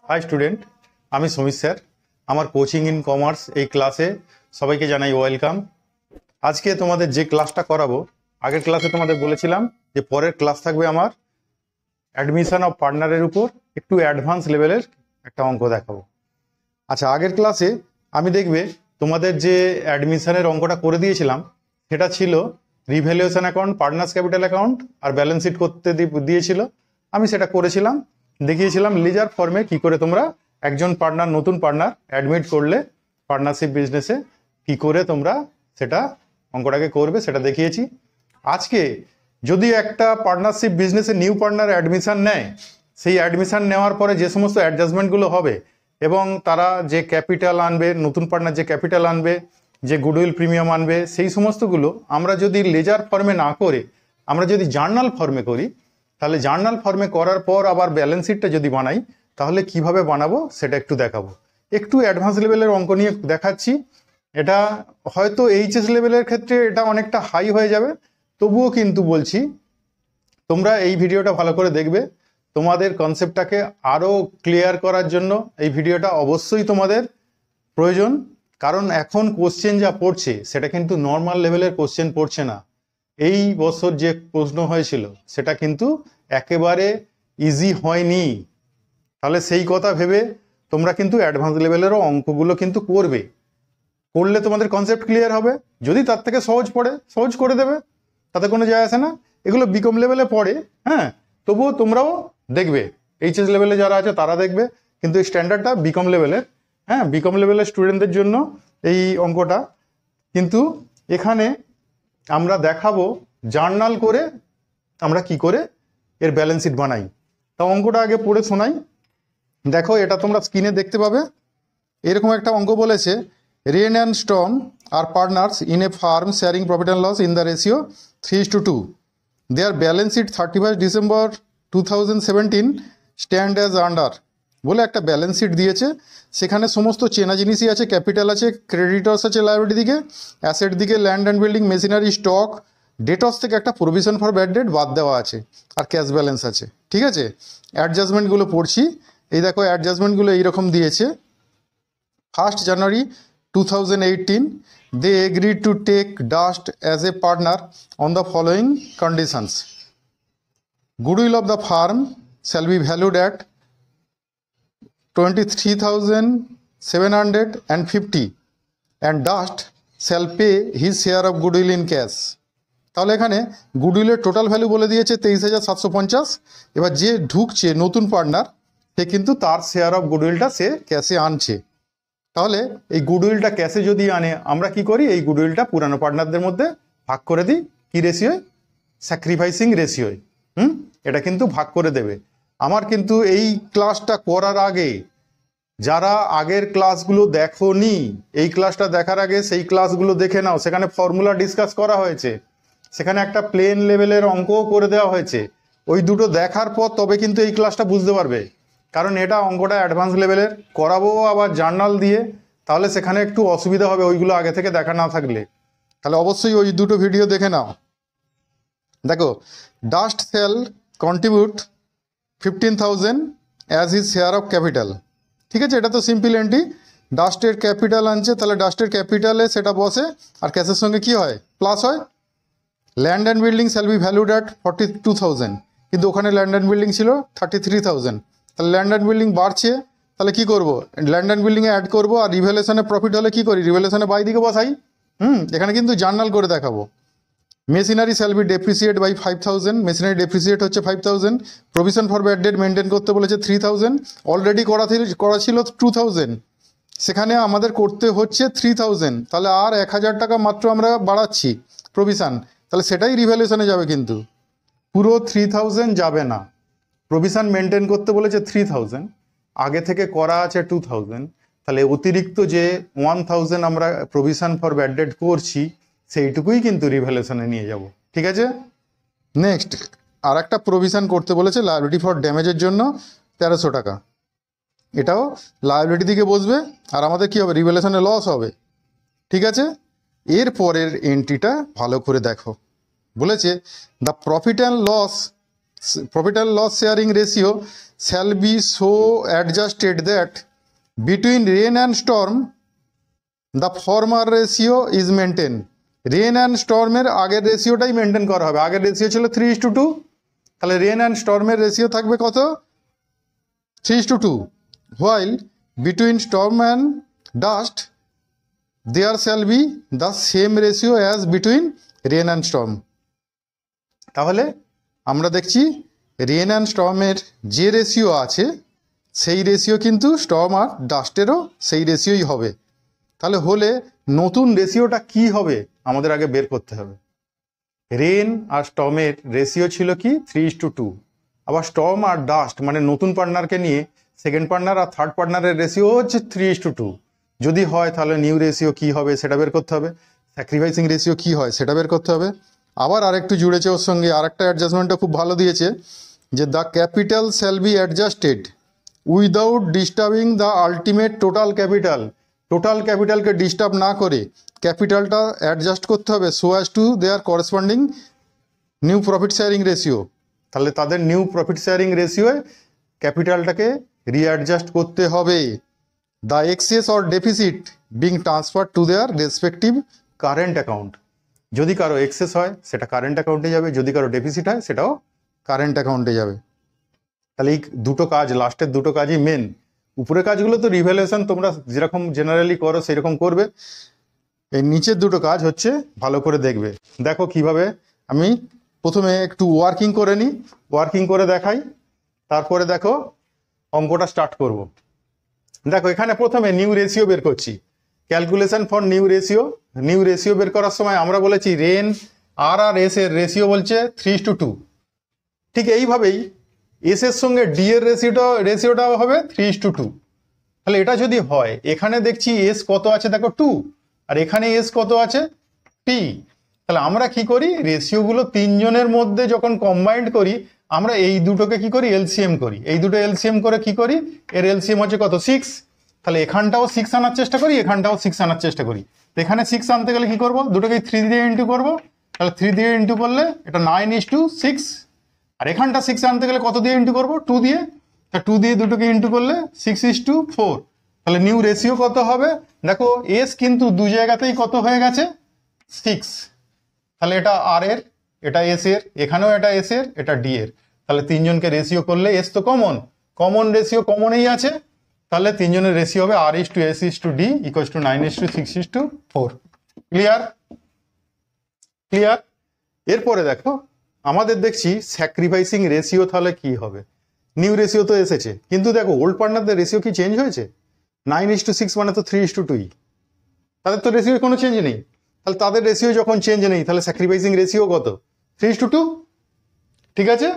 High student आमी Sameer sir आमार coaching इन commerce এই ক্লাসে সবাইকে জানাই ওয়েলকাম। আজকে তোমাদের যে ক্লাসটা করাবো আগের ক্লাসে তোমাদের বলেছিলাম যে পরের ক্লাস থাকবে আমার অ্যাডমিশন অফ পার্টনারের উপর একটু অ্যাডভান্স লেভেলের একটা অঙ্ক দেখাবো। আচ্ছা, আগের ক্লাসে আমি দেখবে তোমাদের যে অ্যাডমিশনের অঙ্কটা করে দিয়েছিলাম সেটা ছিল revaluation account, partners capital account আর ব্যালেন্স শিট করতে দিয়েছিল। আমি সেটা করেছিলাম, দেখিয়েছিলাম লেজার ফর্মে কি করে তোমরা একজন পার্টনার, নতুন পার্টনার অ্যাডমিট করলে পার্টনারশিপ বিজনেসে কি করে তোমরা সেটা অঙ্কটাকে করবে সেটা দেখিয়েছি। আজকে যদি একটা পার্টনারশিপ বিজনেসে নিউ পার্টনার অ্যাডমিশন নেয়, সেই অ্যাডমিশন নেওয়ার পরে যে সমস্ত অ্যাডজাস্টমেন্টগুলো হবে এবং তারা যে ক্যাপিটাল আনবে, নতুন পার্টনার যে ক্যাপিটাল আনবে, যে গুডউইল প্রিমিয়াম আনবে, সেই সমস্তগুলো আমরা যদি লেজার ফর্মে না করে আমরা যদি জার্নাল ফর্মে করি, তাহলে জার্নাল ফর্মে করার পর আবার ব্যালেন্স শিটটা যদি বানাই তাহলে কিভাবে বানাবো সেটা একটু দেখাবো। একটু অ্যাডভান্স লেভেলের অঙ্ক নিয়ে দেখাচ্ছি। এটা হয়তো এইচএস লেভেলের ক্ষেত্রে এটা অনেকটা হাই হয়ে যাবে, তবুও কিন্তু বলছি তোমরা এই ভিডিওটা ভালো করে দেখবে। তোমাদের কনসেপ্টটাকে আরও ক্লিয়ার করার জন্য এই ভিডিওটা অবশ্যই তোমাদের প্রয়োজন, কারণ এখন কোশ্চেন যা পড়ছে সেটা কিন্তু নর্মাল লেভেলের কোশ্চেন পড়ছে না। এই বছর যে প্রশ্ন হয়েছিল সেটা কিন্তু একেবারে ইজি হয়নি। তাহলে সেই কথা ভেবে তোমরা কিন্তু অ্যাডভান্স লেভেলেরও অঙ্কগুলো কিন্তু করবে, করলে তোমাদের কনসেপ্ট ক্লিয়ার হবে। যদি তার থেকে সহজ পড়ে সহজ করে দেবে, তাতে কোনো যায় আসে না। এগুলো বিকম লেভেলে পড়ে, হ্যাঁ, তবুও তোমরাও দেখবে। এইচএস লেভেলে যারা আছে তারা দেখবে, কিন্তু এই স্ট্যান্ডার্ডটা বিকম লেভেলের, হ্যাঁ, বিকম লেভেলের স্টুডেন্টদের জন্য এই অঙ্কটা। কিন্তু এখানে আমরা দেখাবো জার্নাল করে আমরা কি করে এর ব্যালেন্স শিট বানাই। তা অঙ্কটা আগে পড়ে শোনাই। দেখো, এটা তোমরা স্ক্রিনে দেখতে পাবে। এরকম একটা অঙ্ক বলেছে, রেন অ্যান্ড স্টর্ম আর partners in a firm sharing profit and loss in the ratio 3:2। Their balance sheet 31 December 2017 stand as under বলে একটা ব্যালেন্স শিট দিয়েছে। সেখানে সমস্ত চেনা জিনিসই আছে, ক্যাপিটাল আছে, ক্রেডিটর্স আছে লায়াবিলিটি দিকে, অ্যাসেট দিকে land and building, machinery, stock, debtors থেকে একটা প্রভিশন ফর ব্যাড ডেট বাদ দেওয়া আছে, আর ক্যাশ ব্যালেন্স আছে। ঠিক আছে, অ্যাডজাস্টমেন্টগুলো পড়ছি। এই দেখো, অ্যাডজাস্টমেন্টগুলো এইরকম দিয়েছে। 1 January 2018 they agreed to take Dust as a partner on the following conditions: goodwill of the firm shall be valued at 23,750 and Dust shall pay his share of goodwill in cash। তাহলে এখানে গুডউইলের total value বলে দিয়েছে 23,750। এবার যে ঢুকছে নতুন partner, সে কিন্তু তার শেয়ার অফ গুডউইলটা সে ক্যাশে আনছে। তাহলে এই গুডউইলটা ক্যাশে যদি আনে, আমরা কি করি, এই গুডউইলটা পুরানো পার্টনারদের মধ্যে ভাগ করে দিই। কি রেশিওয়? স্যাক্রিফাইসিং রেশিওয়। এটা কিন্তু ভাগ করে দেবে। আমার কিন্তু এই ক্লাসটা করার আগে যারা আগের ক্লাসগুলো দেখোনি, এই ক্লাসটা দেখার আগে সেই ক্লাসগুলো দেখে নাও। সেখানে ফর্মুলা ডিসকাস করা হয়েছে, সেখানে একটা প্লেন লেভেলের অঙ্কও করে দেওয়া হয়েছে। ওই দুটো দেখার পর তবে কিন্তু এই ক্লাসটা বুঝতে পারবে, কারণ এটা অঙ্কটা অ্যাডভান্স লেভেলের করাবো আবার জার্নাল দিয়ে, তাহলে সেখানে একটু অসুবিধা হবে ওইগুলো আগে থেকে দেখা না থাকলে। তাহলে অবশ্যই ওই দুটো ভিডিও দেখে নাও। দেখো, dust shall contribute 15,000 as his share of capital. ঠিক আছে, এটা তো সিম্পল এন্ট্রি। ডাস্টের ক্যাপিটাল আনছে, তাহলে ডাস্টের ক্যাপিটালে সেটা বসে, আর ক্যাশের সঙ্গে কি হয়? প্লাস হয়। Land and building shall be valued at 42,000, কিন্তু ওখানে ল্যান্ড অ্যান্ড বিল্ডিং ছিল 33,000। তাহলে ল্যান্ড অ্যান্ড বিল্ডিং বাড়ছে, তাহলে কি করব? ল্যান্ড অ্যান্ড বিল্ডিংয়ে অ্যাড করবো, আর রিভ্যালুয়েশনে প্রফিট হলে কি করি? রিভ্যালুয়েশনে বাই দিকে বসাই। এখানে কিন্তু জার্নাল করে দেখাবো। Machinery shall be depreciate by 5,000, machinery depreciate হচ্ছে 5,000। Provision for bad debt maintain করতে বলেছে 3,000, অলরেডি করা ছিল 2,000, সেখানে আমাদের করতে হচ্ছে 3,000। তাহলে আর 1,000 টাকা মাত্র আমরা বাড়াচ্ছি প্রভিশন, তাহলে সেটাই রিভ্যালুয়েশনে যাবে, কিন্তু পুরো 3,000 যাবে না। প্রভিশন মেনটেন করতে বলেছে 3,000, আগে থেকে করা আছে 2,000, তাহলে অতিরিক্ত যে 1,000 আমরা প্রভিশন ফর ব্যাড ডেট করছি সেইটুকুই কিন্তু রিভ্যালুয়েশনে নিয়ে যাব। ঠিক আছে, নেক্সট আর একটা প্রভিশন করতে বলেছে লায়াবিলিটি ফর ড্যামেজের জন্য 1,300 টাকা। এটাও লায়াবিলিটি দিকে বসবে, আর আমাদের কি হবে? রিভ্যালুয়েশনে লস হবে। ঠিক আছে, এর পরের এন্ট্রিটা ভালো করে দেখো। বলেছে the profit and loss profit and loss sharing ratio shall be so adjusted that between rain and storm the former ratio is maintain. Rain and স্টর্মের আগের রেশিওটাই মেনটেন করা হবে। আগের রেশিও ছিল 3:2, তাহলে রেন অ্যান্ড স্টর্মের রেশিও থাকবে কত? 3:2। While between storm and dust there shall be the same ratio as between rain and storm. তাহলে আমরা দেখছি রেন অ্যান্ড স্টর্মের যে রেশিও আছে সেই রেশিও কিন্তু স্টর্ম আর ডাস্টেরও সেই রেশিওই হবে। তাহলে হলে নতুন রেশিওটা কি হবে আমাদের আগে বের করতে হবে। রেন আর স্টর্মের রেশিও ছিল কি 3:2, আবার স্টর্ম আর ডাস্ট মানে নতুন পার্টনারকে নিয়ে সেকেন্ড পার্টনার আর থার্ড পার্টনারের রেশিও হচ্ছে 3:2। যদি হয় তাহলে নিউ রেশিও কি হবে সেটা বের করতে হবে, স্যাক্রিফাইসিং রেশিও কি হয় সেটা বের করতে হবে। আবার আরেকটু জুড়েছে ওর সঙ্গে, আরেকটা অ্যাডজাস্টমেন্টটা খুব ভালো দিয়েছে যে the capital shall be adjusted without disturbing the ultimate total capital. Total ক্যাপিটালকে ডিস্টার্ব না করে ক্যাপিটালটা অ্যাডজাস্ট করতে হবে so as to their corresponding new profit sharing ratio. তাহলে তাদের নিউ প্রফিট শেয়ারিং রেশিওয়ে ক্যাপিটালটাকে রিঅ্যাডজাস্ট করতে হবে। The excess or deficit being transfer to their respective current account. যদি কারো এক্সেস হয় সেটা কারেন্ট অ্যাকাউন্টে যাবে, যদি কারো ডেফিসিট হয় সেটাও কারেন্ট অ্যাকাউন্টে যাবে। তাহলে এই দুটো কাজ, লাস্টের দুটো কাজই মেন। উপরের কাজগুলো তো রিভ্যালুয়েশন তোমরা যেরকম জেনারেলি করো সেরকম করবে। এই নিচের দুটো কাজ হচ্ছে ভালো করে দেখবে। দেখো কিভাবে, আমি প্রথমে একটু ওয়ার্কিং করে নিই, ওয়ার্কিং করে দেখাই, তারপরে দেখো অঙ্কটা স্টার্ট করব। দেখো এখানে প্রথমে নিউ রেশিও বের করছি, calculation for new ratio. New ratio বের করার সময় আমরা বলেছি রেন আর আর এস এর রেশিও বলছে 3:2। ঠিক এইভাবেই এস এর সঙ্গে ডি এর রেশিওটাও হবে 3:2। তাহলে এটা যদি হয়, এখানে দেখছি এস কত আছে দেখো 2, আর এখানে এস কত আছে টি। তাহলে আমরা কি করি, রেশিওগুলো তিনজনের মধ্যে যখন কম্বাইন্ড করি আমরা এই দুটোকে কি করি, এলসিএম করি। এই দুটো এলসিএম করে কি করি, এর এলসিএম হচ্ছে কত 6। তাহলে এখানটাও 6 আনার চেষ্টা করি, এখানটাও 6 আনার চেষ্টা করি। তো এখানে 6 আনতে গেলে কি করব, দুটোকেই 3 দিয়ে ইন্টু করবো। তাহলে 3 দিয়ে ইন্টু করলে এটা 9:6। আর এখানটা 6 আনতে গেলে কত দিয়ে ইন্টু করবো, 2 দিয়ে। তা 2 দিয়ে দুটোকে ইন্টু করলে 6:4। তাহলে নিউ রেশিও কত হবে দেখো, এস কিন্তু দু জায়গাতেই কত হয়ে গেছে 6। তাহলে এটা আর এর, এটা এস এর, এখানেও এটা এস এর, এটা ডি এর। তাহলে তিনজনকে রেশিও করলে এস তো কমন রেশিও কমনই আছে। তাহলে তিনজনের রেশিও হবে R:S:D = 9:6:4। ক্লিয়ার? এরপরে দেখো আমাদের দেখছি স্যাক্রিফাইসিং রেশিও তাহলে কি হবে। নিউ রেশিও তো এসেছে, কিন্তু দেখো ওল্ড পার্টনারদের রেশিও কি চেঞ্জ হয়েছে? 9:6 মানে তো 3:2, তাদের তো রেশিও কোনো চেঞ্জ নেই। তাহলে তাদের রেশিও যখন চেঞ্জ নেই তাহলে স্যাক্রিফাইসিং রেশিও কত, 3:2। ঠিক আছে,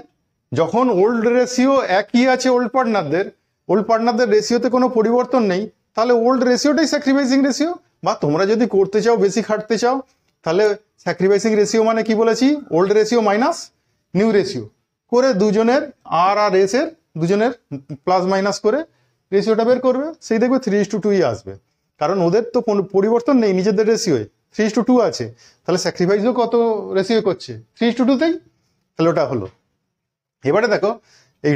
যখন ওল্ড রেশিও একই আছে ওল্ড পার্টনারদের রেশিওতে কোনো পরিবর্তন নেই, তাহলে ওল্ড রেশিওটাই স্যাক্রিফাইসিং রেশিও। বা তোমরা যদি করতে চাও, বেশি খাটতে চাও, তাহলে স্যাক্রিফাইসিং রেশিও মানে কি বলেছি, old ratio minus new ratio করে দুজনের আর আর এস এর দুজনের প্লাস মাইনাস করে রেশিওটা বের করবে, সেই দেখবে 3:2 আসবে। কারণ ওদের তো কোনো পরিবর্তন নেই, নিজেদের রেশিওয় 3:2 আছে। তাহলে স্যাক্রিফাইসও কত রেশিও করছে, 3:2তেই। তাহলে ওটা হলো। এবারে দেখো এই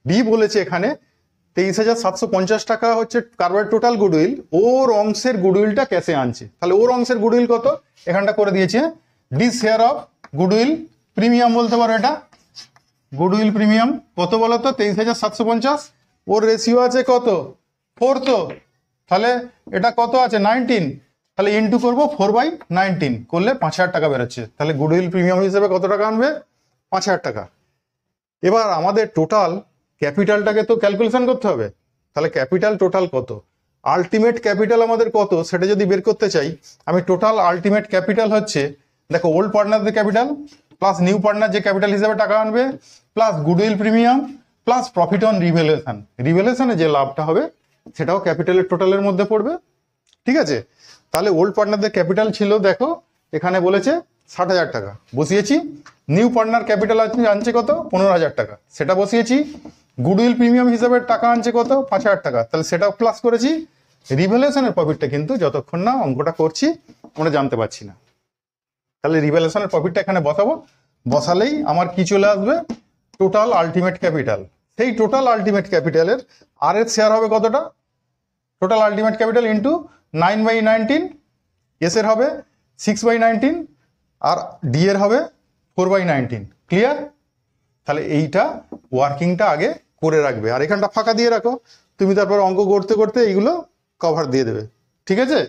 ডি বলেছে এখানে 23,750 টাকা হচ্ছে কারবার টোটাল গুডউইল, ওর অংশের গুডউইলটা ক্যাশে আনছে। তাহলে ওর অংশের গুডউইল কত, এখানটা করে দিয়েছে D share of goodwill premium বলতে পারো। এটা গুডউইল প্রিমিয়াম কত বলো তো, 23,750। ওর রেশিও আছে কত 4, তো তাহলে এটা কত আছে 19। তাহলে ইন্টু করবো 4/19 করলে 5,000 টাকা বেরোচ্ছে। তাহলে গুডউইল প্রিমিয়াম হিসেবে কত টাকা আনবে, 5,000 টাকা। এবার আমাদের টোটাল ক্যাপিটালটাকে তো ক্যালকুলেশন করতে হবে। তাহলে ক্যাপিটাল টোটাল কত, আলটিমেট ক্যাপিটাল আমাদের কত সেটা যদি বের করতে চাই, আমি টোটাল আলটিমেট ক্যাপিটাল হচ্ছে দেখো ওল্ড পার্টনারদের ক্যাপিটাল প্লাস নিউ পার্টনার যে ক্যাপিটাল হিসেবে টাকা আনবে plus goodwill premium plus profit on রিভ্যালুয়েশনে যে লাভটা হবে সেটাও ক্যাপিটালের টোটালের মধ্যে পড়বে। ঠিক আছে, তাহলে ওল্ড পার্টনারদের ক্যাপিটাল ছিল দেখো এখানে বলেছে 60,000 টাকা, বসিয়েছি। নিউ পার্টনার ক্যাপিটাল আনছে কত 15,000 টাকা, সেটা বসিয়েছি। গুডউইল প্রিমিয়াম হিসাবে টাকা আনছে কত 5,000 টাকা, তাহলে সেটাও প্লাস করেছি। রিভ্যালুয়েশনের প্রফিটটা কিন্তু যতক্ষণ না অঙ্কটা করছি আমরা জানতে পারছি না। তাহলে রিভ্যালুয়েশনের প্রফিটটা এখানে বসাবো, বসালেই আমার কি চলে আসবে, টোটাল আলটিমেট ক্যাপিটাল। সেই টোটাল আলটিমেট ক্যাপিটালের আর এর শেয়ার হবে কতটা, total ultimate capital into 9/19, S এর হবে 6/19, আর ডি এর হবে 4/19। ক্লিয়ার? তাহলে এইটা ওয়ার্কিংটা আগে করে রাখবে, আর এখানটা ফাঁকা দিয়ে রাখো, তুমি তারপর অঙ্ক করতে করতে এইগুলো কভার দিয়ে দেবে। ঠিক আছে?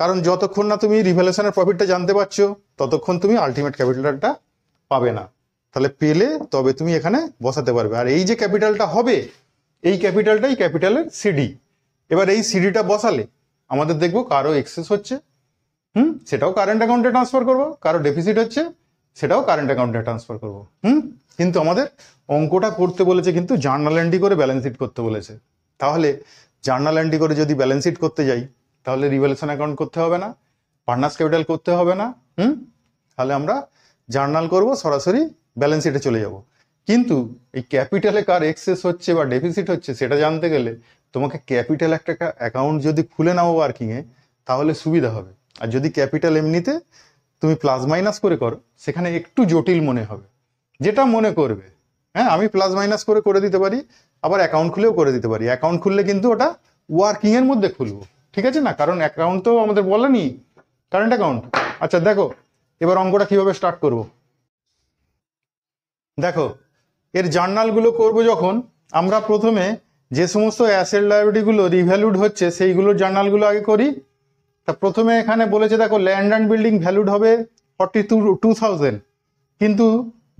কারণ যতক্ষণ না তুমি রিভ্যালুয়েশনের প্রফিটটা জানতে পারছো ততক্ষণ তুমি আলটিমেট ক্যাপিটালটা পাবে না। তাহলে পেলে তবে তুমি এখানে বসাতে পারবে। আর এই যে ক্যাপিটালটা হবে, এই ক্যাপিটালটাই ক্যাপিটালের সিডি। এবার এই সিডিটা বসালে আমাদের দেখবো কারো এক্সেস হচ্ছে, সেটাও কারেন্ট অ্যাকাউন্টে ট্রান্সফার করবো, কারো ডেফিসিট হচ্ছে সেটাও কারেন্ট অ্যাকাউন্টে ট্রান্সফার করবো। কিন্তু আমাদের অঙ্কটা করতে বলেছে কিন্তু জার্নাল এন্ট্রি করে ব্যালেন্স শিট করতে বলেছে। তাহলে জার্নাল এন্ট্রি করে যদি ব্যালেন্স শিট করতে যাই তাহলে রিভ্যালুয়েশন অ্যাকাউন্ট করতে হবে না, পার্টনার্স ক্যাপিটাল করতে হবে না। তাহলে আমরা জার্নাল করব, সরাসরি ব্যালেন্স শিটে চলে যাব। কিন্তু এই ক্যাপিটালে কার এক্সেস হচ্ছে বা ডেফিসিট হচ্ছে সেটা জানতে গেলে তোমাকে ক্যাপিটাল একটা অ্যাকাউন্ট যদি খুলে নাও ওয়ার্কিংয়ে তাহলে সুবিধা হবে। আর যদি ক্যাপিটাল এমনিতে তুমি প্লাস মাইনাস করে করো সেখানে একটু জটিল মনে হবে, যেটা মনে করবে। হ্যাঁ, আমি প্লাস মাইনাস করে দিতে পারি, আবার অ্যাকাউন্ট খুলেও করে দিতে পারি। অ্যাকাউন্ট খুললে কিন্তু ওটা ওয়ার্কিং এর মধ্যে খুলবো, ঠিক আছে না? কারণ অ্যাকাউন্ট তো আমাদের বলেনি কারেন্ট অ্যাকাউন্ট। আচ্ছা দেখো এবার অঙ্কটা কিভাবে স্টার্ট করব। দেখো এর জার্নালগুলো করব যখন, আমরা প্রথমে যে সমস্ত অ্যাসেট লায়াবিলিটিগুলো রিভ্যালুড হচ্ছে সেইগুলোর জার্নালগুলো আগে করি। তা প্রথমে এখানে বলেছে দেখো ল্যান্ড অ্যান্ড বিল্ডিং ভ্যালুড হবে 42,000, কিন্তু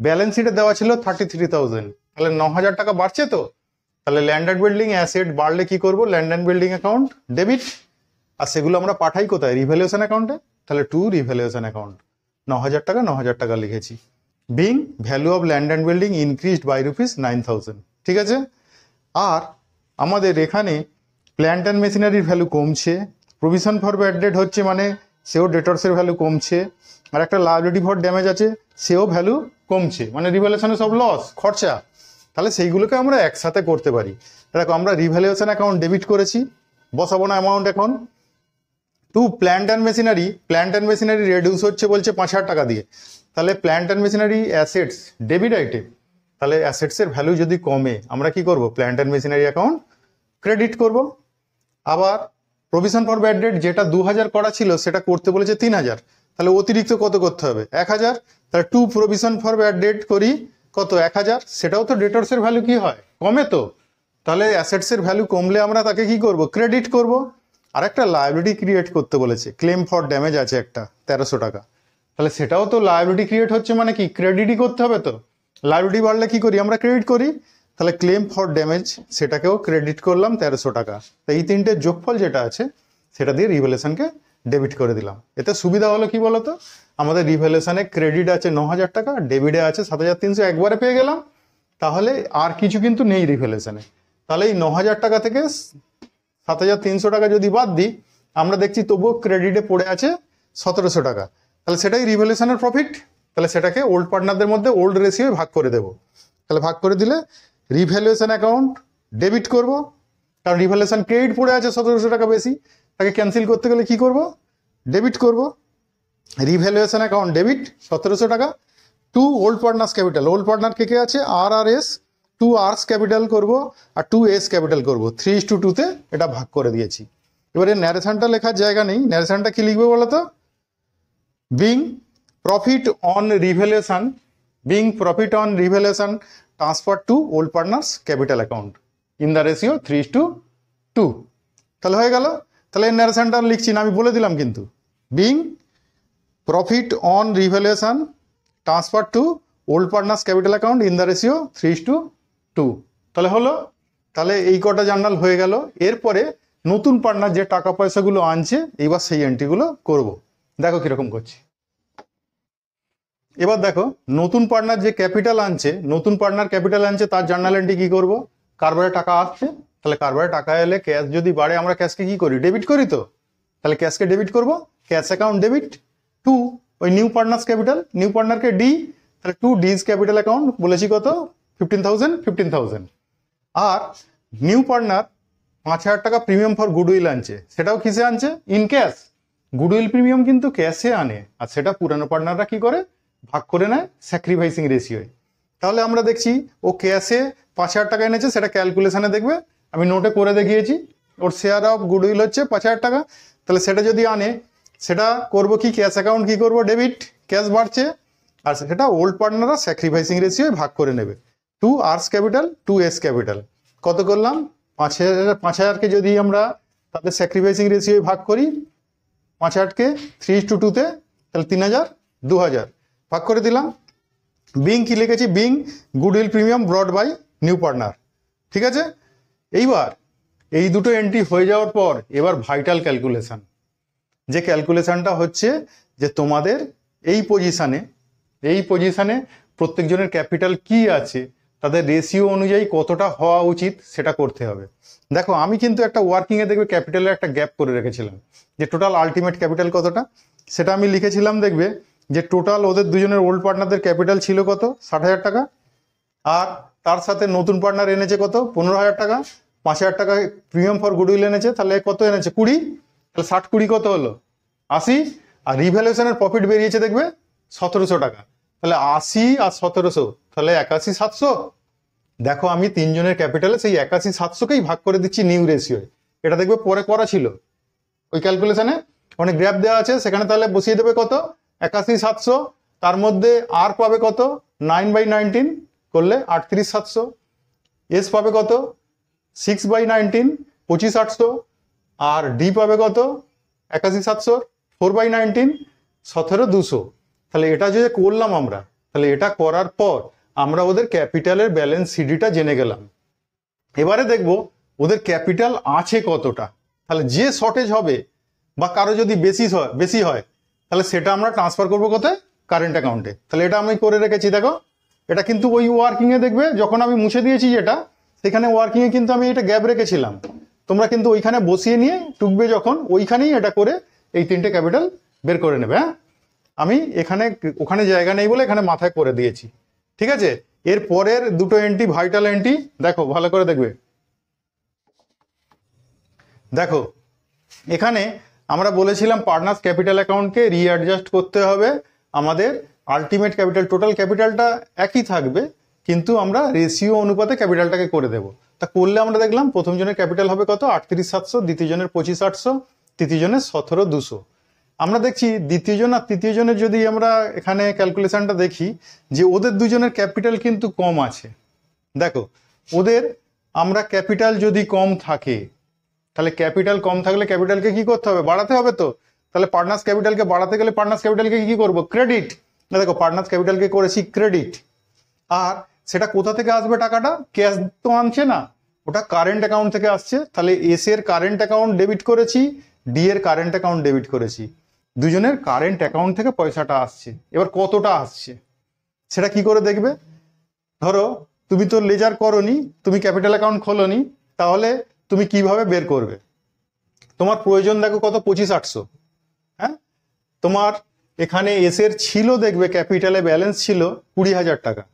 ব্যালেন্স শিটে দেওয়া ছিল 33,000। তাহলে 9,000 টাকা বাড়ছে তো। তাহলে ল্যান্ড অ্যান্ড বিল্ডিং অ্যাসেট বাড়লে কি করব, land and building account debit, আর সেগুলো আমরা পাঠাই কোথায়, রিভ্যালুয়েশন অ্যাকাউন্টে। তাহলে টু রিভ্যালুয়েশন অ্যাকাউন্ট 9,000 টাকা 9,000 টাকা লিখেছি। Being value of land and building increased by ₹9,000। ঠিক আছে? আর আমাদের এখানে প্ল্যান্ট অ্যান্ড মেশিনারির ভ্যালু কমছে, প্রভিশন ফর ব্যাড ডেট হচ্ছে মানে সেও ডেটর্সের ভ্যালু কমছে, আর একটা লায়াবিলিটি ফর ড্যামেজ আছে সেও ভ্যালু কমছে, মানে রিভ্যালুয়েশনে সব লস খরচা। তাহলে সেইগুলোকে আমরা একসাথে করতে পারি। দেখো আমরা রিভ্যালুয়েশন অ্যাকাউন্ট ডেবিট করেছি, বসাবো না অ্যামাউন্ট এখন। To plant and machinery reduce হচ্ছে বলছে 5,000 টাকা দিয়ে। তাহলে plant and machinery assets debit item, তাহলে অ্যাসেটসের ভ্যালু যদি কমে আমরা কি করব, plant and machinery account credit করব। আবার প্রভিশন ফর ব্যাড ডেট যেটা 2,000 করা ছিল সেটা করতে বলেছে 3,000, তাহলে অতিরিক্ত কত করতে হবে, 1,000। তাহলে to provision for bad debt করি কত, 1,000। সেটাও তো ডেটর্সের ভ্যালু কি হয়, কমে তো। তাহলে অ্যাসেটসের ভ্যালু কমলে আমরা তাকে কি করব, ক্রেডিট করব। আর একটা লায়াবিলিটি ক্রিয়েট করতে বলেছে, ক্লেম ফর ড্যামেজ আছে একটা 1,300 টাকা। তাহলে সেটাও তো লায়াবিলিটি ক্রিয়েট হচ্ছে, মানে কি ক্রেডিটই করতে হবে তো। লায়াবিলিটি বাড়লে কি করি, আমরা ক্রেডিট করি। তাহলে ক্লেম ফর ড্যামেজ সেটাকেও ক্রেডিট করলাম 1,300 টাকা। তো এই তিনটে যোগফল যেটা আছে সেটা দিয়ে রিভ্যালুয়েশনকে ডেবিট করে দিলাম। এতে সুবিধা হলো কি বলতো, আমাদের রিভ্যালুয়েশনে ক্রেডিট আছে 9,000 টাকা, ডেবিটে আছে 7,300, একবারে পেয়ে গেলাম। তাহলে আর কিছু কিন্তু নেই রিভ্যালুয়েশনে। তাহলে এই 9,000 টাকা থেকে 7,300 টাকা যদি বাদ দিই, আমরা দেখছি তবুও ক্রেডিটে পড়ে আছে 1,700 টাকা। তাহলে সেটাই রিভ্যালুয়েশনের প্রফিট। তাহলে সেটাকে ওল্ড পার্টনারদের মধ্যে ওল্ড রেশিও ভাগ করে দেবো। তাহলে ভাগ করে দিলে রিভ্যালুয়েশন অ্যাকাউন্ট ডেবিট করব, কারণ রিভ্যালুয়েশন ক্রেডিট পড়ে আছে 1,700 টাকা বেশি, তাকে ক্যান্সেল করতে গেলে কি করব, ডেবিট করব। রিভ্যালুয়েশন অ্যাকাউন্ট ডেবিট 1,700 টাকা। To old partners capital, old partner কে কে আছে, RRS, 2 আর্স ক্যাপিটাল করব আর 2 এস ক্যাপিটাল করব, 3:2 এটা ভাগ করে দিয়েছি। এবারে ন্যারেশনটা লেখার জায়গা নেই, ন্যারেশনটা কি লিখবে বলো তো, being profit on revaluation transfer to old partners capital account in the ratio 3:2। তাহলে হয়ে গেল। তাহলে এর ন্যারেশনটা লিখছি না, আমি বলে দিলাম কিন্তু, being profit on revaluation transfer to old partners capital account in the ratio 3:2। তাহলে হলো। তাহলে এই কটা জার্নাল হয়ে গেল। এরপরে নতুন পার্টনার যে টাকা পয়সাগুলো আনছে এবার সেই এন্ট্রিগুলো করব। দেখো কিরকম করছি। এবার দেখো নতুন পার্টনার যে ক্যাপিটাল আনছে, তার জার্নাল এন্ট্রি কি করব, কারবারে টাকা আসছে, তাহলে কারবারে টাকা এলে ক্যাশ যদি বাড়ে আমরা ক্যাশকে কি করি, ডেবিট করি তো। তাহলে ক্যাশকে ডেবিট করব, ক্যাশ অ্যাকাউন্ট ডেবিট। টু ওই নিউ পার্টনার্স ক্যাপিটাল, নিউ পার্টনারকে ডি, তাহলে টু ডিজ ক্যাপিটাল অ্যাকাউন্ট বলেছি কত, 15,000। আর নিউ পার্টনার 5,000 টাকা প্রিমিয়াম ফর গুডউইল আনছে, সেটাও কিসে আনছে, ইন ক্যাশ। গুডউইল প্রিমিয়াম কিন্তু ক্যাশে আনে, আর সেটা পুরানো পার্টনাররা কি করে, ভাগ করে নেয় স্যাক্রিফাইসিং রেশিওয়। তাহলে আমরা দেখছি ও ক্যাশে 5,000 টাকা এনেছে, সেটা ক্যালকুলেশনে দেখবে আমি নোটে করে দেখিয়েছি। ওর শেয়ার অফ গুডউইল হচ্ছে 5,000 টাকা। তাহলে সেটা যদি আনে, সেটা করব কি, ক্যাশ অ্যাকাউন্ট কি করব, ডেবিট, ক্যাশ বাড়ছে, আর সেটা ওল্ড পার্টনাররা স্যাক্রিফাইসিং রেশিওয় ভাগ করে নেবে। 2 আর্স ক্যাপিটাল 2 এস ক্যাপিটাল কত করলাম, 5,000কে যদি আমরা তাদের স্যাক্রিফাইসিং রেশিওয় ভাগ করি, 5,000কে 3:2 তাহলে 3,000 2,000 ভাগ করে দিলাম। বিং কি লিখেছি, being goodwill premium brought by new partner. ঠিক আছে, এইবার এই দুটো এন্ট্রি হয়ে যাওয়ার পর এবার ভাইটাল ক্যালকুলেশন, যে ক্যালকুলেশনটা হচ্ছে যে তোমাদের এই পজিশানে প্রত্যেকজনের ক্যাপিটাল কি আছে, তাদের রেশিও অনুযায়ী কতটা হওয়া উচিত সেটা করতে হবে। দেখো আমি কিন্তু একটা ওয়ার্কিংয়ে দেখবে ক্যাপিটালের একটা গ্যাপ করে রেখেছিলাম, যে টোটাল আলটিমেট ক্যাপিটাল কতটা সেটা আমি লিখেছিলাম। দেখবে যে টোটাল ওদের দুজনের ওল্ড পার্টনারদের ক্যাপিটাল ছিল কত, 60,000 টাকা, আর তার সাথে নতুন পার্টনার এনেছে কত, 15,000 টাকা, 5,000 টাকা প্রিমিয়াম ফর গুডউইল এনেছে, তাহলে কত এনেছে 20, তাহলে 60-20 কত হলো 80, আর রিভ্যালুয়েশনের প্রফিট বেরিয়েছে দেখবে 1,700 টাকা, তাহলে 80 আর 1,700 তাহলে 81,700। দেখো আমি তিনজনের ক্যাপিটালে সেই 81,700কেই ভাগ করে দিচ্ছি নিউ রেশিওয়। এটা দেখবে পরে করা ছিল ওই ক্যালকুলেশনে, অনেক গ্র্যাপ দেওয়া আছে সেখানে, তাহলে বসিয়ে দেবে কত 81,700, তার মধ্যে আর পাবে কত 9/19 করলে 38,700, এস পাবে কত 6/19 25,800, আর ডি পাবে কত 81,700 4/19 17,200। তাহলে এটা যে করলাম আমরা, তাহলে এটা করার পর আমরা ওদের ক্যাপিটালের ব্যালেন্স সিডিটা জেনে গেলাম। এবারে দেখব ওদের ক্যাপিটাল আছে কতটা, তাহলে যে শর্টেজ হবে বা কারো যদি বেশি হয় তাহলে সেটা আমরা ট্রান্সফার করবো কোথায়, কারেন্ট অ্যাকাউন্টে। তাহলে এটা আমি করে রেখেছি। দেখো এটা কিন্তু ওই ওয়ার্কিংয়ে দেখবে যখন আমি মুছে দিয়েছি যেটা, সেখানে ওয়ার্কিংয়ে কিন্তু আমি এটা গ্যাপ রেখেছিলাম, তোমরা কিন্তু ওইখানে বসিয়ে নিয়ে টুকবে যখন ওইখানেই এটা করে এই তিনটে ক্যাপিটাল বের করে নেবে। হ্যাঁ, আমি ওখানে জায়গা নেই বলে এখানে মাথায় করে দিয়েছি। ঠিক আছে, এর পরের দুটো এন্ট্রি ভাইটাল এন্ট্রি দেখো, ভালো করে দেখবে। দেখো এখানে আমরা বলেছিলাম পার্টনার্স ক্যাপিটাল অ্যাকাউন্টকে রিঅ্যাডজাস্ট করতে হবে, আমাদের আলটিমেট ক্যাপিটাল টোটাল ক্যাপিটালটা একই থাকবে, কিন্তু আমরা রেশিও অনুপাতে ক্যাপিটালটাকে করে দেব। তা করলে আমরা দেখলাম প্রথম জনের ক্যাপিটাল হবে কত 38,700, দ্বিতীয় জনের 25,800, তৃতীয় জনের 17,200। আমরা দেখছি দ্বিতীয় জন আর তৃতীয় জনের যদি আমরা এখানে ক্যালকুলেশনটা দেখি, যে ওদের দুজনের ক্যাপিটাল কিন্তু কম আছে। দেখো ওদের আমরা ক্যাপিটাল যদি কম থাকে, তাহলে ক্যাপিটাল কম থাকলে ক্যাপিটালকে কি করতে হবে, বাড়াতে হবে। তো তাহলে পার্টনার্স ক্যাপিটালকে বাড়াতে গেলে পার্টনার্স ক্যাপিটালকে কি করবো, ক্রেডিট। না দেখো পার্টনার্স ক্যাপিটালকে করেছি ক্রেডিট, আর সেটা কোথা থেকে আসবে টাকাটা, ক্যাশ তো আনছে না, ওটা কারেন্ট অ্যাকাউন্ট থেকে আসছে। তাহলে এস এর কারেন্ট অ্যাকাউন্ট ডেবিট করেছি, ডি এর কারেন্ট অ্যাকাউন্ট ডেবিট করেছি, দুজনের কারেন্ট অ্যাকাউন্ট থেকে পয়সাটা আসছে। এবার কতটা আসছে সেটা কি করে দেখবে, ধরো তুমি তো লেজার করোনি, তুমি ক্যাপিটাল অ্যাকাউন্ট খোলোনি, তাহলে তুমি কিভাবে বের করবে, তোমার প্রয়োজন দেখো কত 25,800। হ্যাঁ, তোমার এখানে এস এর ছিল দেখবে ক্যাপিটালে ব্যালেন্স ছিল 20,000 টাকা,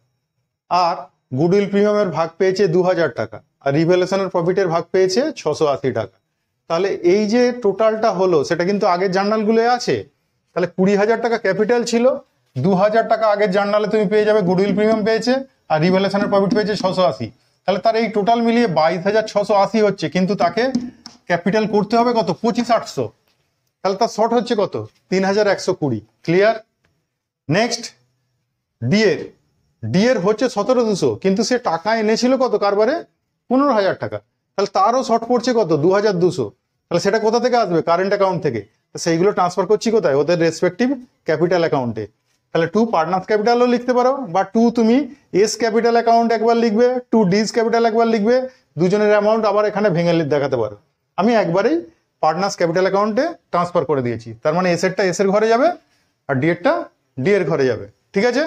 আর গুডউইল প্রিমিয়ামের ভাগ পেয়েছে 2,000 টাকা, আর রিভ্যালুয়েশনের প্রফিটের ভাগ পেয়েছে 680 টাকা। তাহলে এই যে টোটালটা হলো সেটা কিন্তু আগের জার্নালগুলোয় আছে। তাহলে 20,000 টাকা ক্যাপিটাল ছিল, 2,000 টাকা আগের জার্নালে তুমি পেয়ে যাবে গুডউইল প্রিমিয়াম পেয়েছে, আর রিভ্যালুয়েশনের প্রফিট পেয়েছে 680। তাহলে তার এই টোটাল মিলিয়ে 22,680 হচ্ছে, কিন্তু তাকে ক্যাপিটাল করতে হবে কত 25,800, তাহলে তার শর্ট হচ্ছে কত 3,120। ক্লিয়ার। নেক্সট ডি এর হচ্ছে 17,200, কিন্তু সে টাকা এনেছিল কত কারবারে 15,000 টাকা, তাহলে তারও শর্ট পড়ছে কত 2,200। তাহলে সেটা কোথা থেকে আসবে, কারেন্ট অ্যাকাউন্ট থেকে। সেইগুলো ট্রান্সফার করছি কোথায়, ওদের রেসপেক্টিভ ক্যাপিটাল অ্যাকাউন্টে। তাহলে 2 পার্টনার্স ক্যাপিটালও লিখতে পারো, বা 2 তুমি এস ক্যাপিটাল অ্যাকাউন্ট একবার লিখবে, 2 ডিস ক্যাপিটাল একবার লিখবে, দুজনের অ্যামাউন্ট আবার এখানে ভেঙে দেখাতে পারো। আমি একবারেই পার্টনার্স ক্যাপিটাল অ্যাকাউন্টে ট্রান্সফার করে দিয়েছি, তার মানে এস এরটা এস এর ঘরে যাবে আর ডি এরটা ডি এর ঘরে যাবে। ঠিক আছে,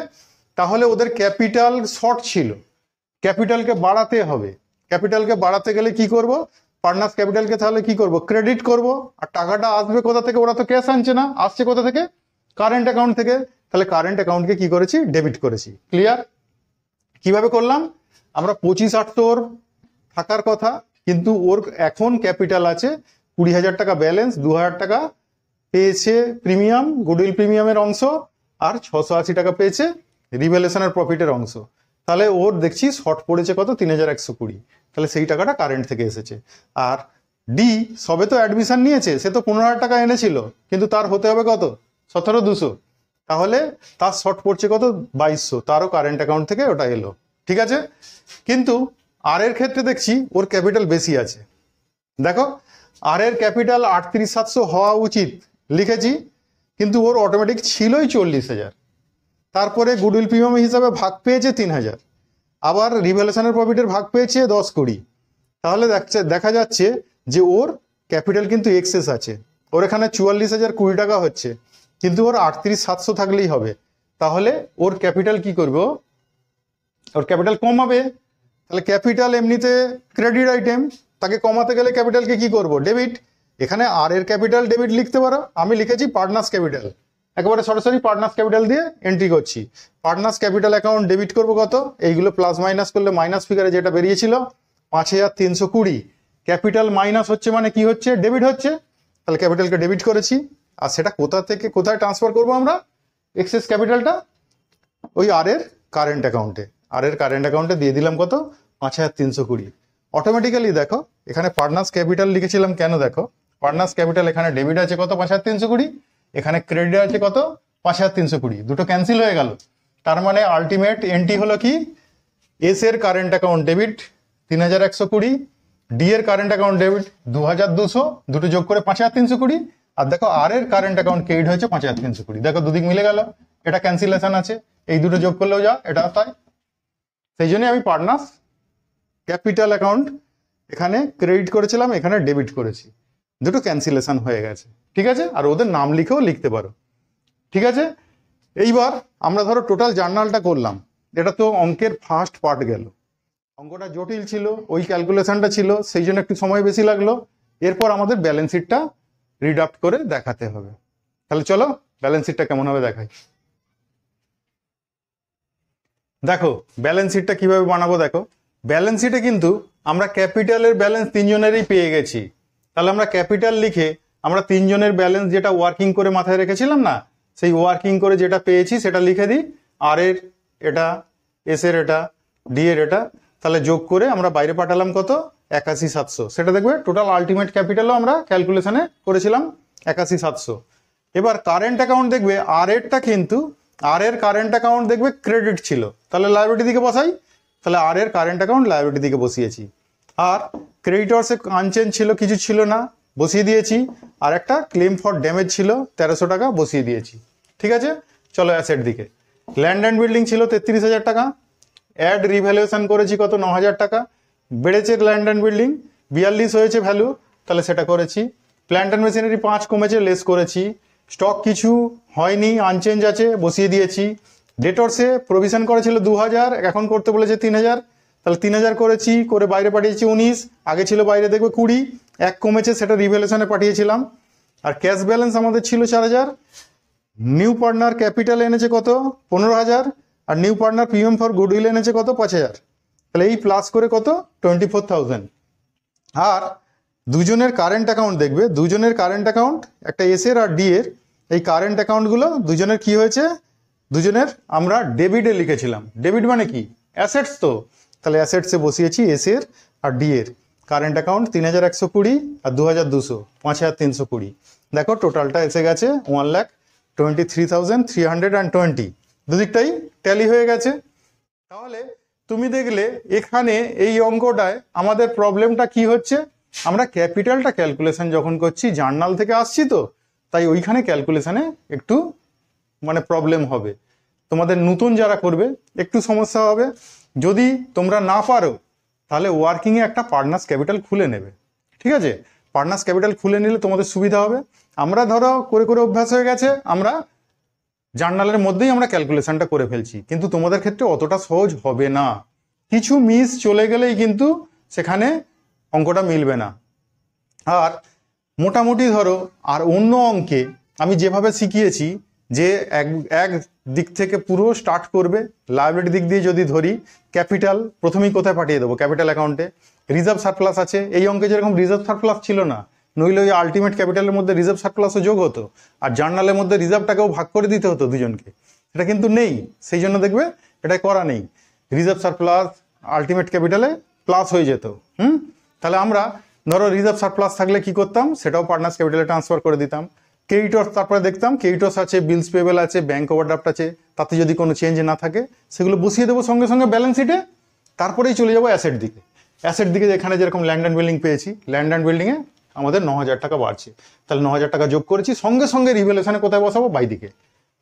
তাহলে ওদের ক্যাপিটাল শর্ট ছিল, ক্যাপিটালকে বাড়াতে হবে। ক্যাপিটালকে বাড়াতে গেলে কি করব, পার্টনার্স ক্যাপিটালকে তাহলে কি করব, ক্রেডিট করব। আর টাকাটা আসবে কোথা থেকে, ওরা তো ক্যাশ আনছে না, আসছে কোথা থেকে, কারেন্ট অ্যাকাউন্ট থেকে। তাহলে কারেন্ট অ্যাকাউন্টকে কি করেছি, ডেবিট করেছি। ক্লিয়ার। কিভাবে করলাম, আমরা 25,800 থাকার কথা, কিন্তু ওর এখন ক্যাপিটাল আছে 20,000 টাকা ব্যালেন্স, 2,000 টাকা পেয়েছে প্রিমিয়াম, গুডউইল প্রিমিয়ামের অংশ, আর 680 টাকা পেয়েছে রিভ্যালুয়েশনের প্রফিটের অংশ। তাহলে ওর দেখছি শর্ট পড়েছে কত, 3120। তাহলে সেই টাকাটা কারেন্ট থেকে এসেছে। আর ডি সবে তো অ্যাডমিশন নিয়েছে, সে তো 15,000 টাকা এনেছিল, কিন্তু তার হতে হবে কত, 17,200। তাহলে তার শর্ট পড়ছে কত, 2200, তারও কারেন্ট অ্যাকাউন্ট থেকে ওটা এলো। ঠিক আছে, কিন্তু আর এর ক্ষেত্রে দেখছি ওর ক্যাপিটাল বেশি আছে। দেখো আর এর ক্যাপিটাল 38,700 হওয়া উচিত লিখেছি, কিন্তু ওর অটোমেটিক ছিলই 40,000। তারপরে গুডউইল প্রিমিয়াম হিসাবে ভাগ পেয়েছে 3,000, আবার রিভ্যালুয়েশনের প্রফিটের ভাগ পেয়েছে 10-20। তাহলে দেখা যাচ্ছে যে ওর ক্যাপিটাল কিন্তু এক্সেস আছে। ওর এখানে 44,020 টাকা হচ্ছে, কিন্তু ওর 38,700 থাকলেই হবে। তাহলে ওর ক্যাপিটাল কি করবে, ওর ক্যাপিটাল কমাবে। তাহলে ক্যাপিটাল এমনিতে ক্রেডিট আইটেম, তাকে কমাতে গেলে ক্যাপিটালকে কি করব, ডেবিট। এখানে আর এর ক্যাপিটাল ডেবিট লিখতে পারো, আমি লিখেছি পার্টনার্স ক্যাপিটাল, একেবারে সরাসরি পার্টনার্স ক্যাপিটাল দিয়ে এন্ট্রি করছি। পার্টনার্স ক্যাপিটাল অ্যাকাউন্ট ডেবিট করবো কত, এইগুলো প্লাস মাইনাস করলে মাইনাস ফিগারে যেটা বেরিয়েছিল 5,320। ক্যাপিটাল মাইনাস হচ্ছে মানে কি হচ্ছে, ডেবিট হচ্ছে। তাহলে ক্যাপিটালকে ডেবিট করেছি। আর সেটা কোথা থেকে কোথায় ট্রান্সফার করবো আমরা, এক্সেস ক্যাপিটালটা ওই আর এর কারেন্ট অ্যাকাউন্টে, আর এর কারেন্ট অ্যাকাউন্টে দিয়ে দিলাম কত, 5,320। অটোমেটিক্যালি দেখো এখানে পার্টনার্স ক্যাপিটাল লিখেছিলাম কেন, দেখো পার্টনার্স ক্যাপিটাল এখানে ডেবিট আছে কত, 5,320, এখানে ক্রেডিট আছে কত, 5,320, দুটো ক্যান্সেল হয়ে গেল। তার মানে আলটিমেট এন্ট্রি হলো কি, এস এর কারেন্ট অ্যাকাউন্ট ডেবিট 3,120, ডি এর কারেন্ট অ্যাকাউন্ট ডেবিট 2,200, দুটো যোগ করে 5,320। আর দেখো আর এর কারেন্ট অ্যাকাউন্ট ক্রেডিট হয়েছে 5,320। দেখো দুদিক মিলে গেল, এটা ক্যান্সেলেশন আছে, এই দুটো যোগ করলেও যা এটা তাই। সেই জন্যই আমি পার্টনার্স ক্যাপিটাল অ্যাকাউন্ট এখানে ক্রেডিট করেছিলাম, এখানে ডেবিট করেছি, দুটো ক্যান্সেলেশন হয়ে গেছে। ঠিক আছে, আর ওদের নাম লিখেও লিখতে পারো। ঠিক আছে, এইবার আমরা ধরো টোটাল জার্নালটা করলাম, এটা তো অঙ্কের ফার্স্ট পার্ট গেল। অঙ্কটা জটিল ছিল, ওই ক্যালকুলেশনটা ছিল, সেই জন্য একটু সময় বেশি লাগলো। এরপর আমাদের ব্যালেন্স শিটটা রিডাক্ট করে দেখাতে হবে। তাহলে চলো ব্যালেন্স শিটটা কেমন হবে দেখাই। দেখো ব্যালেন্স শিটটা কিভাবে বানাবো, দেখো ব্যালেন্স শিটে কিন্তু আমরা ক্যাপিটালের ব্যালেন্স তিনজনেরই পেয়ে গেছি। তাহলে আমরা ক্যাপিটাল লিখে আমরা তিনজনের ব্যালেন্স যেটা ওয়ার্কিং করে মাথায় রেখেছিলাম না, সেই ওয়ার্কিং করে যেটা পেয়েছি সেটা লিখে দিই। আর এর এটা, এস এর এটা, ডি এর এটা, তাহলে যোগ করে আমরা বাইরে পাঠালাম কত, 81,700। সেটা দেখবে টোটাল আলটিমেট ক্যাপিটালও আমরা ক্যালকুলেশনে করেছিলাম 81,700। এবার কারেন্ট অ্যাকাউন্ট দেখবে আর এরটা কিন্তু, আর এর কারেন্ট অ্যাকাউন্ট দেখবে ক্রেডিট ছিল, তাহলে লায়াবিলিটি দিকে বসাই। তাহলে আর এর কারেন্ট অ্যাকাউন্ট লায়াবিলিটি দিকে বসিয়েছি। আর ক্রেডিটর্সে আনচেঞ্জ ছিল, কিছু ছিল না, বসিয়ে দিয়েছি। আর একটা ক্লেম ফর ড্যামেজ ছিল 1,300 টাকা, বসিয়ে দিয়েছি। ঠিক আছে, চলো অ্যাসেট দিকে। ল্যান্ড অ্যান্ড বিল্ডিং ছিল 33,000 টাকা, অ্যাড রিভ্যালুয়েশন করেছি কত, 9,000 টাকা। বেড়েছে ল্যান্ড অ্যান্ড বিল্ডিং, 42 হয়েছে ভ্যালু, তাহলে সেটা করেছি। প্ল্যান্ট অ্যান্ড মেশিনারি 5 কমেছে, লেস করেছি। স্টক কিছু হয়নি, আনচেঞ্জ আছে, বসিয়ে দিয়েছি। ডেটরসে প্রভিশন করেছিল 2,000, এখন করতে বলেছে 3,000, তাহলে 3,000 করেছি, করে বাইরে পাঠিয়েছি 19, আগে ছিল বাইরে দেখবে 20, 1 কমেছে, সেটা রিভ্যালুয়েশনে পাঠিয়েছিলাম। আর ক্যাশ ব্যালেন্স আমাদের ছিল 4,000। নিউ পার্টনার ক্যাপিটাল এনেছে কত, 15,000, আর new partner premium for goodwill এনেছে কত, 5,000। তাহলে এই প্লাস করে কত, 24,000। আর দুজনের কারেন্ট অ্যাকাউন্ট দেখবে, দুজনের কারেন্ট অ্যাকাউন্ট, একটা এস এর আর ডি এর, এই কারেন্ট অ্যাকাউন্টগুলো দুজনের কি হয়েছে, দুজনের আমরা ডেবিটে লিখেছিলাম। ডেবিট মানে কি, অ্যাসেটস তো, তাহলে অ্যাসেটসে বসিয়েছি এস এর আর ডি এর কারেন্ট অ্যাকাউন্ট 3,120 আর 2,200, 5,320। দেখো টোটালটা এসে গেছে 1,23,320, দুদিকটাই ট্যালি হয়ে গেছে। তাহলে তুমি দেখলে এখানে এই অঙ্কটায় আমাদের প্রবলেমটা কি হচ্ছে, আমরা ক্যাপিটালটা ক্যালকুলেশন যখন করছি, জার্নাল থেকে আসছি তো, তাই ওইখানে ক্যালকুলেশনে একটু মানে প্রবলেম হবে। তোমাদের নতুন যারা করবে একটু সমস্যা হবে। যদি তোমরা না পারো তাহলে ওয়ার্কিংয়ে একটা পার্টনার্স ক্যাপিটাল খুলে নেবে। ঠিক আছে, পার্টনার্স ক্যাপিটাল খুলে নিলে তোমাদের সুবিধা হবে। আমরা ধরো করে করে অভ্যাস হয়ে গেছে, আমরা জার্নালের মধ্যেই আমরা ক্যালকুলেশনটা করে ফেলছি, কিন্তু তোমাদের ক্ষেত্রে অতটা সহজ হবে না। কিছু মিস চলে গেলেই কিন্তু সেখানে অঙ্কটা মিলবে না। আর মোটামুটি ধরো আর অন্য অঙ্কে আমি যেভাবে শিখিয়েছি, যে এক দিক থেকে পুরো স্টার্ট করবে, লায়াবিলিটি দিক দিয়ে যদি ধরি, ক্যাপিটাল প্রথমেই কোথায় পাঠিয়ে দেবো, ক্যাপিটাল অ্যাকাউন্টে। রিজার্ভ সারপ্লাস আছে, এই অঙ্কে যেরকম রিজার্ভ সারপ্লাস ছিল না, নইলে ওই আলটিমেট ক্যাপিটালের মধ্যে রিজার্ভ সারপ্লাসও যোগ হতো, আর জার্নালের মধ্যে রিজার্ভটাকেও ভাগ করে দিতে হতো দুজনকে। এটা কিন্তু নেই, সেই জন্য দেখবে এটা করা নেই। রিজার্ভ সারপ্লাস আলটিমেট ক্যাপিটালে প্লাস হয়ে যেত। তাহলে আমরা ধরো রিজার্ভ সারপ্লাস থাকলে কি করতাম, সেটাও পার্টনার্স ক্যাপিটালে ট্রান্সফার করে দিতাম। ক্রেডিটর্স তারপরে দেখতাম ক্রেডিটর্স আছে, বিলস পেয়েবল আছে, ব্যাংক ওভারড্রাফট আছে, তাতে যদি কোনো চেঞ্জ না থাকে সেগুলো বসিয়ে দেবো সঙ্গে সঙ্গে ব্যালেন্স শিটে। তারপরেই চলে যাবো অ্যাসেট দিকে। অ্যাসেট দিকে এখানে যেরকম ল্যান্ড অ্যান্ড বিল্ডিং পেয়েছি, ল্যান্ড অ্যান্ড বিল্ডিংয়ে আমাদের 9,000 টাকা বাড়ছে, তাহলে 9,000 টাকা যোগ করেছি, সঙ্গে সঙ্গে রিভ্যালুয়েশনে কোথায় বসাবো, বাই দিকে।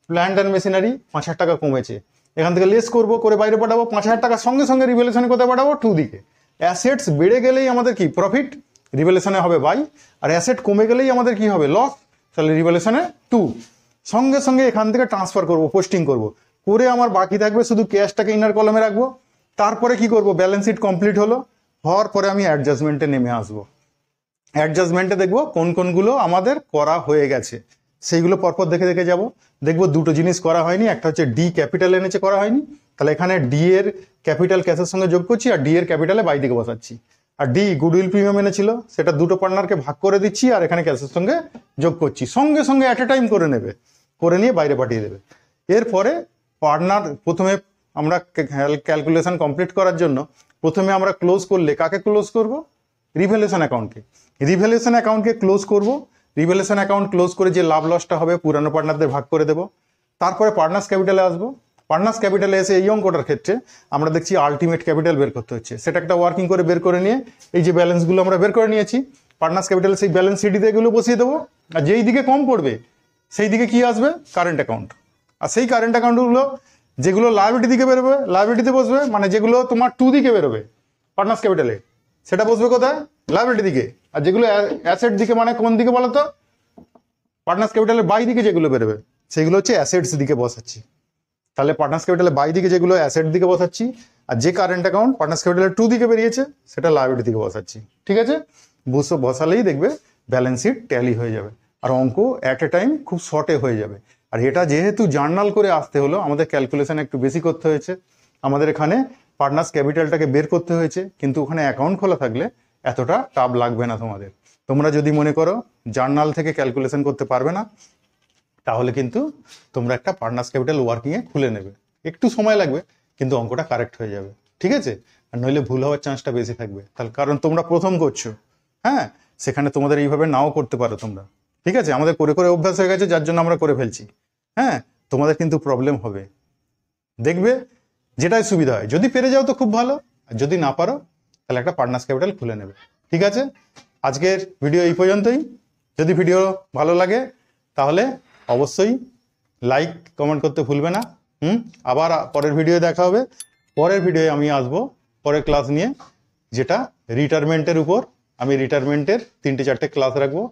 প্ল্যান্ট অ্যান্ড মেশিনারি 5,000 টাকা কমেছে, এখান থেকে লেস করবো, করে বাইরে পাঠাবো, 5,000 টাকা সঙ্গে সঙ্গে রিভ্যালুয়েশনে কোথায় পাঠাবো, 2 দিকে। অ্যাসেটস বেড়ে গেলেই আমাদের কি প্রফিট, রিভ্যালুয়েশনে হবে বাই, আর অ্যাসেট কমে গেলেই আমাদের কি হবে, লস, তাহলে রিভ্যালুয়েশনে 2। সঙ্গে সঙ্গে এখান থেকে ট্রান্সফার করবো, পোস্টিং করবো, করে আমার বাকি থাকবে শুধু ক্যাশটাকে ইনার কলমে রাখবো। তারপরে কি করব, ব্যালেন্স শিট কমপ্লিট হওয়ার পরে আমি অ্যাডজাস্টমেন্টে নেমে আসবো। অ্যাডজাস্টমেন্টে দেখবো কোন কোনগুলো আমাদের করা হয়ে গেছে, সেইগুলো পরপর দেখে দেখে যাব। দেখবো দুটো জিনিস করা হয়নি, একটা হচ্ছে ডি ক্যাপিটাল এনেছে করা হয়নি, তাহলে এখানে ডি এর ক্যাপিটাল ক্যাশের সঙ্গে যোগ করছি, আর ডি এর ক্যাপিটালে বাই দিকে বসাচ্ছি। আর ডি গুডউইল প্রিমিয়াম এনেছিল, সেটা দুটো পার্টনারকে ভাগ করে দিচ্ছি, আর এখানে ক্যাশের সঙ্গে যোগ করছি। সঙ্গে সঙ্গে অ্যাট এ টাইম করে নেবে, করে নিয়ে বাইরে পাঠিয়ে দেবে। এরপরে পার্টনার প্রথমে আমরা ক্যালকুলেশন কমপ্লিট করার জন্য প্রথমে আমরা ক্লোজ করলে কাকে ক্লোজ করব, রিভ্যালুয়েশন অ্যাকাউন্টকে। রিভ্যালুয়েশন অ্যাকাউন্টকে ক্লোজ করব, রিভ্যালুয়েশন অ্যাকাউন্ট ক্লোজ করে যে লাভ লসটা হবে পুরানো পার্টনারদের ভাগ করে দেবো। তারপরে পার্টনার্স ক্যাপিটালে আসবো। পার্টনার্স ক্যাপিটালে এসে এই অঙ্কটার ক্ষেত্রে আমরা দেখছি আলটিমেট ক্যাপিটাল বের করতে হচ্ছে, সেটা একটা ওয়ার্কিং করে বের করে নিয়ে এই যে ব্যালেন্সগুলো আমরা বের করে নিয়েছি পার্টনার্স ক্যাপিটালে, সেই ব্যালেন্স শিটে এগুলো বসিয়ে দেবো। আর যেই দিকে কম পড়বে সেই দিকে কি আসবে, কারেন্ট অ্যাকাউন্ট। আর সেই কারেন্ট অ্যাকাউন্টগুলো যেগুলো লায়াবিলিটি দিকে বেরোবে, লায়াবিলিটিতে বসবে, মানে যেগুলো তোমার 2 দিকে বেরোবে পার্টনার্স ক্যাপিটালে, সেটা বসবে কোথায়, লায়াবিলিটি দিকে। আর যেগুলো অ্যাসেট দিকে, মানে কোন দিকে বলো তো, পার্টনার্স ক্যাপিটালের বাই দিকে যেগুলো বেরোবে সেগুলো হচ্ছে অ্যাসেটস দিকে বসাচ্ছি। তাহলে পার্টনার্স ক্যাপিটালের বাই দিকে যেগুলো অ্যাসেট দিকে বসাচ্ছি, আর যে কারেন্ট অ্যাকাউন্ট পার্টনার্স ক্যাপিটালের 2 দিকে বেরিয়েছে সেটা লায়াবিলিটি দিকে বসাচ্ছি। ঠিক আছে, বসালেই দেখবে ব্যালেন্স শিট ট্যালি হয়ে যাবে, আর অঙ্ক অ্যাট এ টাইম খুব শর্টে হয়ে যাবে। আর এটা যেহেতু জার্নাল করে আসতে হলো, আমাদের ক্যালকুলেশন একটু বেশি করতে হয়েছে, আমাদের এখানে পার্টনার্স ক্যাপিটালটাকে বের করতে হয়েছে, কিন্তু ওখানে অ্যাকাউন্ট খোলা থাকলে এতটা টাফ লাগবে না তোমাদের। তোমরা যদি মনে করো জার্নাল থেকে ক্যালকুলেশন করতে পারবে না, তাহলে কিন্তু তোমরা একটা পার্টনার্স ক্যাপিটাল ওয়ার্কিংয়ে খুলে নেবে, একটু সময় লাগবে কিন্তু অঙ্কটা কারেক্ট হয়ে যাবে। ঠিক আছে, আর নইলে ভুল হওয়ার চান্সটা বেশি থাকবে, তাহলে কারণ তোমরা প্রথম করছো, হ্যাঁ, সেখানে তোমাদের এইভাবে নাও করতে পারো তোমরা। ঠিক আছে, আমাদের করে করে অভ্যাস হয়ে গেছে, যার জন্য আমরা করে ফেলছি। হ্যাঁ, তোমাদের কিন্তু প্রবলেম হবে, দেখবে যেটাই সুবিধা হয়। যদি পেরে যাও তো খুব ভালো, আর যদি না পারো তাহলে একটা পার্টনার্স ক্যাপিটাল খুলে নেবে। ঠিক আছে, আজকের ভিডিও এই পর্যন্তই। যদি ভিডিও ভালো লাগে তাহলে অবশ্যই লাইক কমেন্ট করতে ভুলবে না। আবার পরের ভিডিও দেখা হবে। পরের ভিডিওয়ে আমি আসবো পরের ক্লাস নিয়ে, যেটা রিটায়ারমেন্টের উপর। আমি রিটায়ারমেন্টের 3-4টে ক্লাস রাখবো।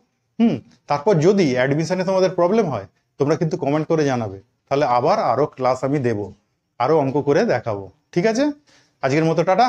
তারপর যদি অ্যাডমিশনে তোমাদের প্রবলেম হয় তোমরা কিন্তু কমেন্ট করে জানাবে, তাহলে আবার আরো ক্লাস আমি দেব, আরো অঙ্ক করে দেখাবো। ঠিক আছে, আজকের মতো টাটা।